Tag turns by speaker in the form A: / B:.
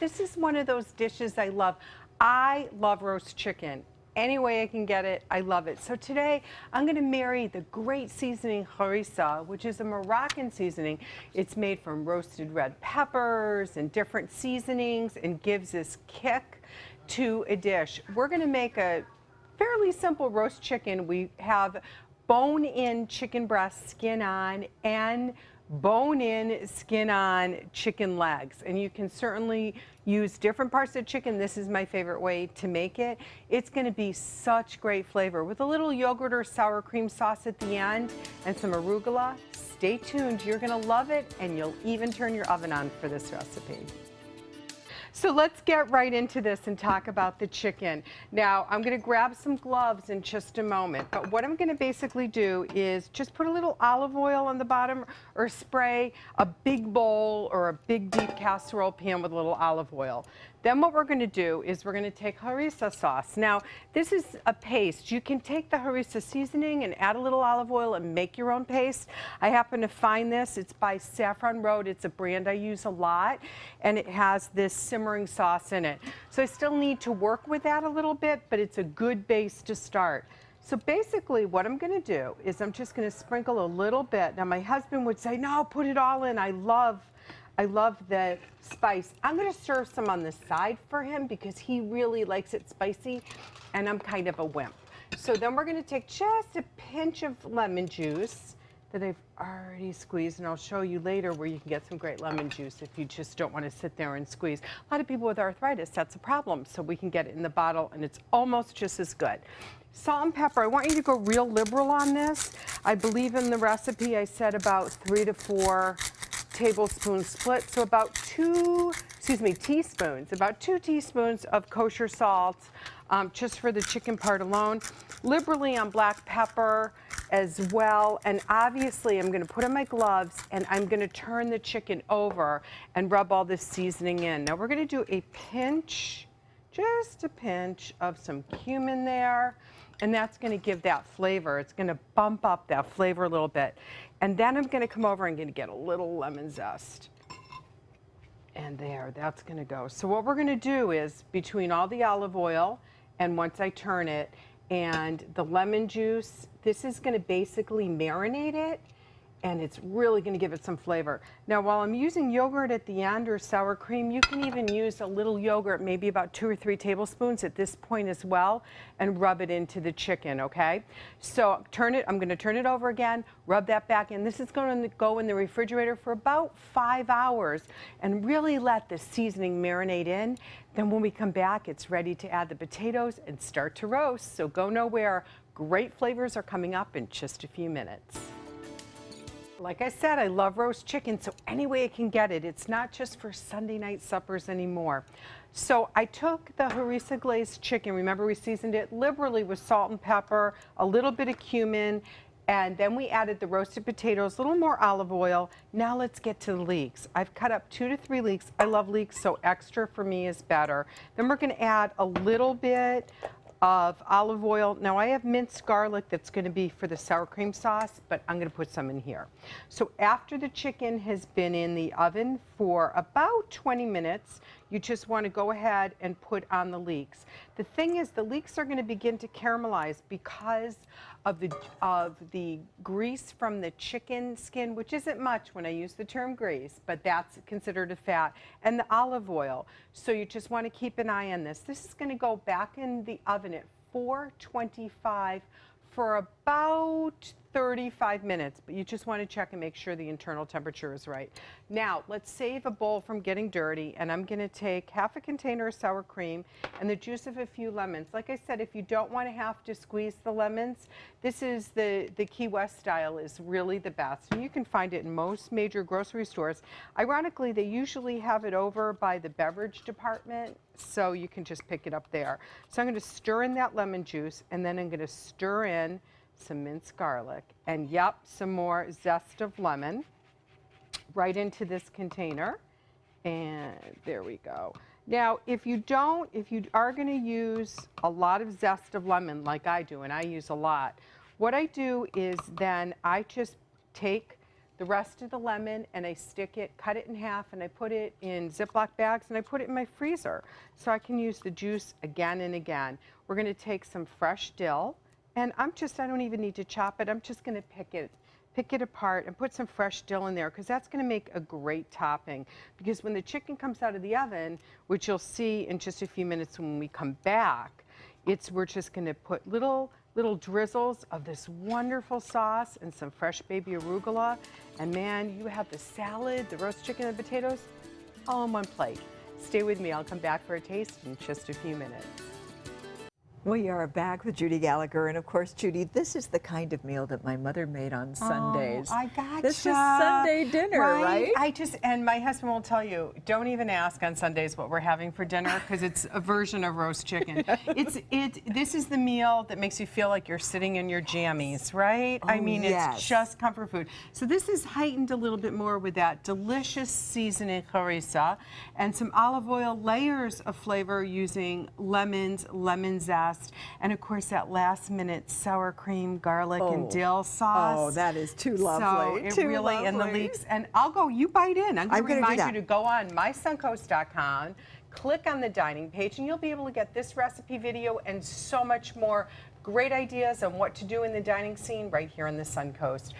A: this is one of those dishes I love. I love roast chicken. Any way I can get it, I love it. So today, I'm gonna marry the great seasoning Harissa, which is a Moroccan seasoning. It's made from roasted red peppers and different seasonings and gives this kick to a dish. We're gonna make a fairly simple roast chicken. We have bone-in chicken breast, skin on, and bone-in, skin-on chicken legs. And you can certainly use different parts of chicken. This is my favorite way to make it. It's going to be such great flavor with a little yogurt or sour cream sauce at the end and some arugula. Stay tuned. You're going to love it, and you'll even turn your oven on for this recipe. So let's get right into this and talk about the chicken. Now, I'm gonna grab some gloves in just a moment, but what I'm gonna basically do is just put a little olive oil on the bottom or spray a big bowl or a big deep casserole pan with a little olive oil. Then what we're gonna do is we're gonna take harissa sauce. Now, this is a paste. You can take the harissa seasoning and add a little olive oil and make your own paste. I happen to find this. It's by Saffron Road. It's a brand I use a lot, and it has this simmering sauce in it. So I still need to work with that a little bit, but it's a good base to start. So basically what I'm gonna do is I'm just gonna sprinkle a little bit. Now my husband would say, no, put it all in. I love the spice. I'm gonna serve some on the side for him because he really likes it spicy, and I'm kind of a wimp. So then we're gonna take just a pinch of lemon juice that I've already squeezed, and I'll show you later where you can get some great lemon juice if you just don't wanna sit there and squeeze. A lot of people with arthritis, that's a problem, so we can get it in the bottle and it's almost just as good. Salt and pepper, I want you to go real liberal on this. I believe in the recipe I said about 3 to 4 tablespoons split, so about teaspoons, about 2 teaspoons of kosher salt, just for the chicken part alone. Liberally on black pepper as well, and obviously I'm gonna put on my gloves and I'm gonna turn the chicken over and rub all this seasoning in. Now we're gonna do a pinch, just a pinch of some cumin there, and that's gonna give that flavor. It's gonna bump up that flavor a little bit. And then I'm gonna come over and gonna get a little lemon zest. And there, that's gonna go. So what we're gonna do is, between all the olive oil, and once I turn it, and the lemon juice, this is gonna basically marinate it, and it's really gonna give it some flavor. Now, while I'm using yogurt at the end or sour cream, you can even use a little yogurt, maybe about 2 or 3 tablespoons at this point as well, and rub it into the chicken, okay? So I'm gonna turn it over again, rub that back in. This is gonna go in the refrigerator for about 5 hours and really let the seasoning marinate in. Then when we come back, it's ready to add the potatoes and start to roast. So go nowhere. Great flavors are coming up in just a few minutes. Like I said, I love roast chicken, so any way I can get it. It's not just for Sunday night suppers anymore. So I took the harissa glazed chicken. Remember, we seasoned it liberally with salt and pepper, a little bit of cumin, and then we added the roasted potatoes, a little more olive oil. Now let's get to the leeks. I've cut up 2 to 3 leeks. I love leeks, so extra for me is better. Then we're gonna add a little bit of olive oil. Now I have minced garlic that's going to be for the sour cream sauce, but I'm going to put some in here. So after the chicken has been in the oven for about 20 minutes, you just want to go ahead and put on the leeks. The thing is, the leeks are going to begin to caramelize because of the grease from the chicken skin, which isn't much when I use the term grease, but that's considered a fat, and the olive oil. So you just want to keep an eye on this. This is going to go back in the oven at 425 for about 35 minutes, but you just want to check and make sure the internal temperature is right. Now, let's save a bowl from getting dirty, and I'm going to take half a container of sour cream and the juice of a few lemons. Like I said, if you don't want to have to squeeze the lemons, this is the Key West style is really the best, and you can find it in most major grocery stores. Ironically, they usually have it over by the beverage department, so you can just pick it up there. So I'm going to stir in that lemon juice, and then I'm going to stir in some minced garlic, and yep, some more zest of lemon right into this container, and there we go. Now, if you are going to use a lot of zest of lemon like I do, and I use a lot, what I do is then I just take the the rest of the lemon and I stick it, cut it in half, and I put it in Ziploc bags and I put it in my freezer so I can use the juice again and again. We're going to take some fresh dill, and I don't even need to chop it. I'm just going to pick it apart and put some fresh dill in there because that's going to make a great topping. Because when the chicken comes out of the oven, which you'll see in just a few minutes when we come back, we're just going to put little drizzles of this wonderful sauce and some fresh baby arugula. And man, you have the salad, the roast chicken and potatoes all on one plate. Stay with me. I'll come back for a taste in just a few minutes.
B: We are back with Judy Gallagher, and of course, Judy, this is the kind of meal that my mother made on Sundays.
A: Oh, I gotcha.
B: This is Sunday dinner, right?
A: And my husband will tell you, don't even ask on Sundays what we're having for dinner because it's a version of roast chicken. This is the meal that makes you feel like you're sitting in your jammies, right?
B: Oh,
A: I mean,
B: yes.
A: It's just comfort food. So this is heightened a little bit more with that delicious seasoning harissa and some olive oil, layers of flavor using lemons, lemon zest, and of course that last minute sour cream, garlic, and dill sauce.
B: Oh, that is too lovely.
A: So it really in the leaks. And I'll go, you bite in. I'm going to remind you to go on mysuncoast.com, click on the dining page, and you'll be able to get this recipe video and so much more great ideas on what to do in the dining scene right here on the Suncoast.